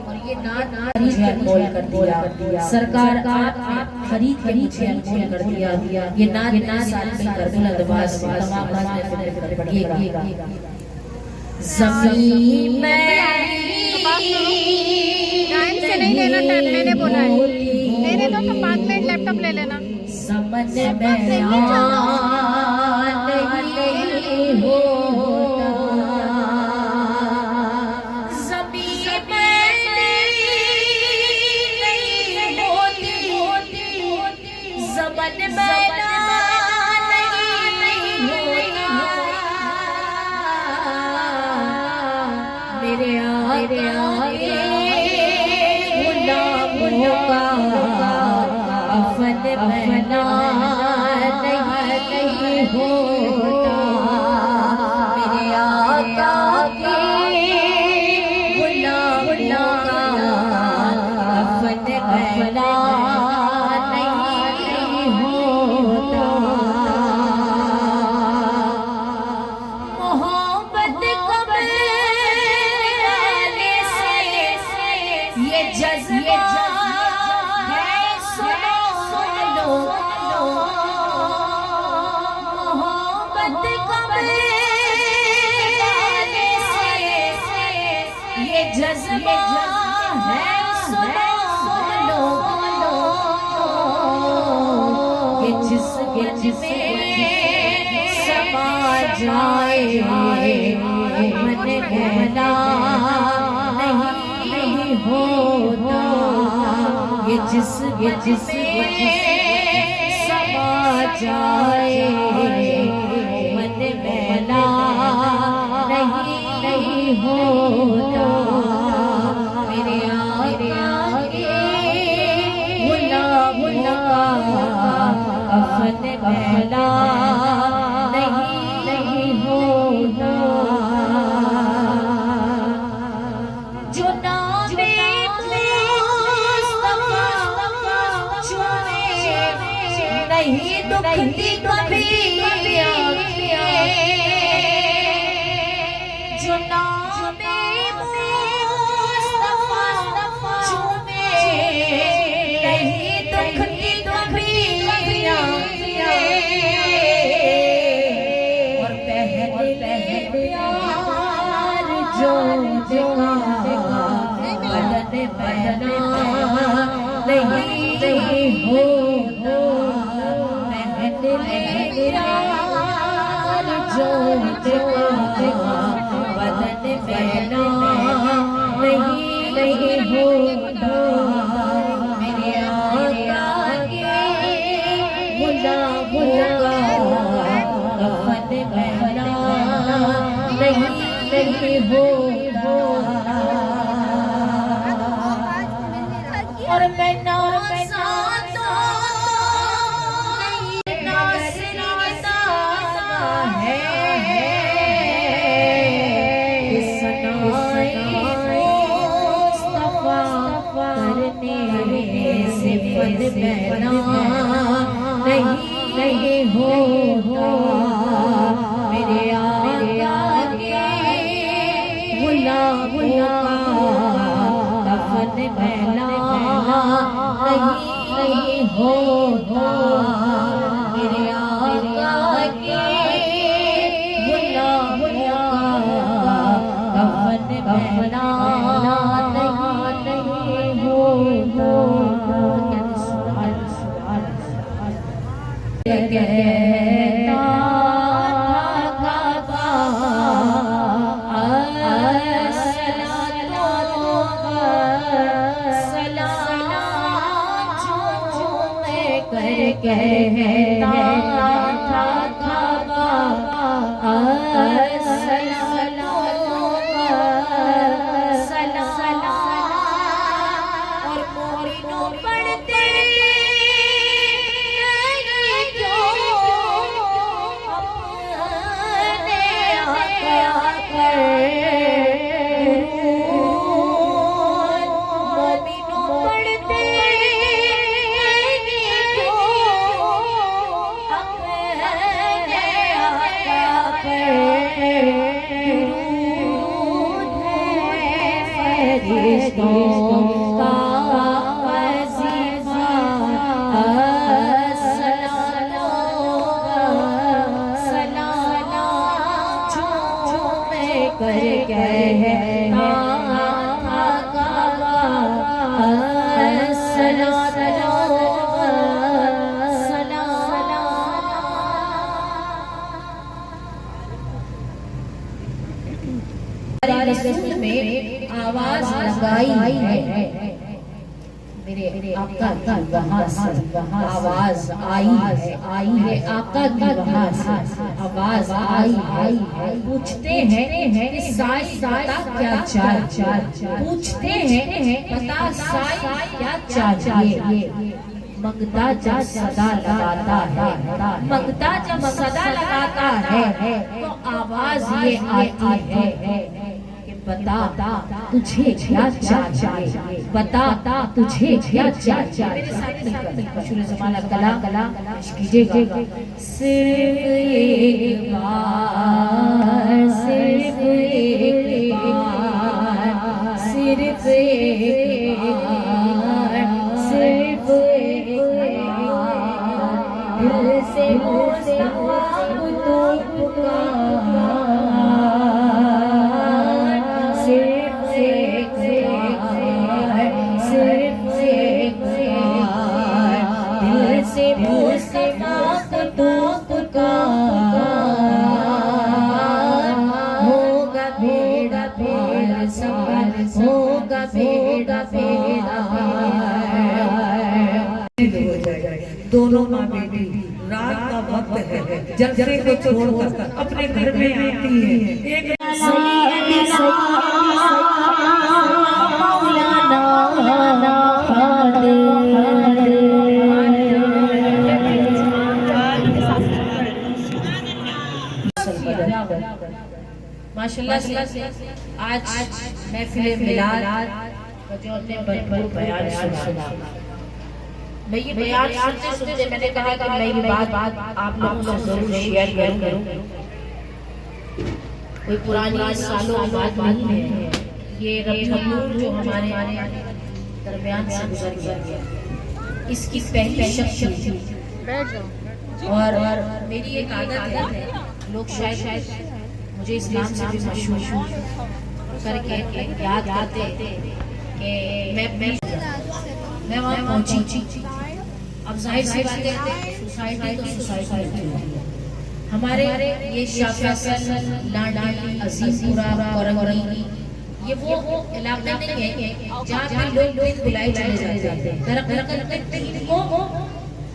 [SPEAKER 4] और ये नात मुझे अनमोल कर दिया, सरकार आपने खरीद के मुझे अनमोल कर दिया। ये नात साल में कर बुलंद आवाज से तमाम में पढ़िएगा। ज़मीन में
[SPEAKER 5] टाइम से नहीं लेना, टाइम मैंने बोला है लेने दो, तो 5 मिनट लैपटॉप ले लेना।
[SPEAKER 4] समझ में नहीं होता, ज़मीन में नहीं होती, ज़मन में नहीं होता। मेरे आगे गुलामों का अफन बना नहीं होता। मेरे आका के गुलामों का अफन भला नहीं होता। मोहब्बत कमाने से ये जज्बा है, सुनो मोहब्बत कमाने से ये जज्बा है, सुनो ये जिसमें समा जाए मन भला नहीं होता। ये जिसमें समा जाए मन भला नहीं होता। मेरे आगे गुलाब का कफन भला नहीं होता। जो नामे मुस्तफा चुने नहीं दुखती कभी जो नामे मुस्तफा चुने नहीं दुखती कभी और पहले प्यार जो बदन बना नहीं होता। पहले प्यार जो बदन बना नहीं होता। मेरे आगे गुलाब का कफन बना नहीं होता। और मैं नाज़ादा नहीं नाज़रीदा है सनाए मुस्तफा करने से फद बना नहीं होता। मेरे आगे गुलाब का कफन बना नहीं होता। मेरे आगे गुलाब का कफन बना नहीं होता। कहता था और मोरिनो पढ़ते रसूल में आवाज लगाई है। मेरे आका की वहाँ से आवाज आई है आका की वहाँ से आवाज आई है। पूछते हैं कि साईं बता क्या चाहिए, पूछते हैं बता साईं क्या चाहिए। मंगता जब सदा लगाता है, मंगता जब सदा लगाता है तो आवाज ये आती है कि बता तुझे क्या चाहिए, बता तुझे क्या चाहिए। मेरे साथ मशहूर ज़माना कला कीजिएगा। सिर्फ एक बार, सिर्फ एक बार, सिर्फ एक बार, सिर्फ एक बार दिल से मुस्तफा को तो पुकार। सिर्फ एक बार, सिर्फ एक बार दिल से मुस्तफा को तो पुकार। होगा बेड़ा पार सवार, होगा बेड़ा
[SPEAKER 3] दोनों माँ बेटी रात का वक्त है, जलसे को छोड़कर अपने घर में आती है। एक
[SPEAKER 4] माशाल्लाह से आज महफिल मिलाद का जो हमने भरपूर बयान सुना। मैं ये बयान सुनते सुनते मैंने कहा कि मैं ये बात आप लोगों से जरूर शेयर करूं। कोई पुरानी सालों की बात नहीं है, ये रबीउल जो हमारे दरमियान से गुजर गया, इसकी पहली शख्सियत थी। और मेरी एक आदत है, लोग शायद मुझे इस नाम से भी मशहूर करके याद करते कि मैं वहाँ पहुंची। अब जाहिर सी बात है, सोसाइटी तो सोसाइटी होती है। हमारे ये शाह फैसल, लांडी, अजीमपुरा, औरंगी, ये वो इलाके नहीं है जहाँ पे लोग बुलाए चले जाते हैं। दरअसल को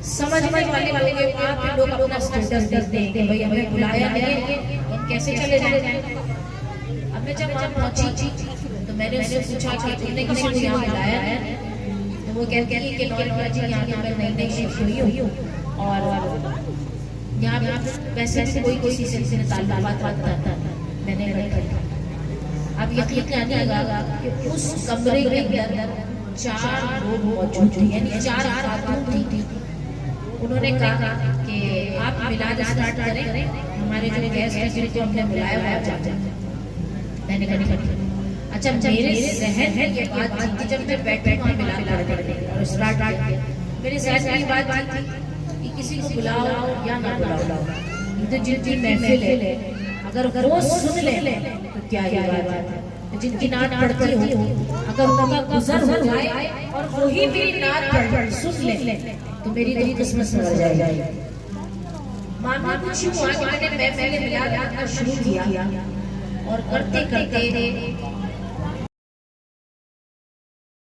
[SPEAKER 4] समझने वाले लोग अपना स्टेटस देखते हैं कि भाई हमें बुलाया है, हम कैसे चले जाते हैं। अब मैं जब वहाँ पहुंची तो मैंने उससे पूछा कि तुमने किसी को यहाँ बुलाया है? तो वो कहती है कि नौलखा जी यहाँ पे मैं नई शिफ्ट हुई हूँ और यहाँ पे वैसे भी कोई किसी से ताल्लुकात रखता था। मैंने कहा अब यकीन नहीं लगा कि उस कमरे के अंदर 4 लोग मौजूद थे, यानी 4 खातून थी। उन्होंने कहा कि आप मिलाद स्टार्ट करें, हमारे जो गेस्ट हैं जिनको हमने बुलाया हुआ है। मैंने कहा अच्छा, मेरे जहन में ये बात थी जब मैं बैठे वहाँ मिलाद करने और स्टार्ट किया, मेरे जहन में ये बात थी कि किसी को बुलाओ या ना बुलाओ, तो जिनकी महफिल है अगर वो सुन ले तो क्या ये बात है। जिनकी नात पढ़ती हो अगर उनका गुजर हो जाए और वही मेरी नात पढ़ सुन ले तो मेरी किस्मत सवर जाएगी। मामा कुछ हुआ कि मैंने महफिल मिलाद करना शुरू किया और करते करते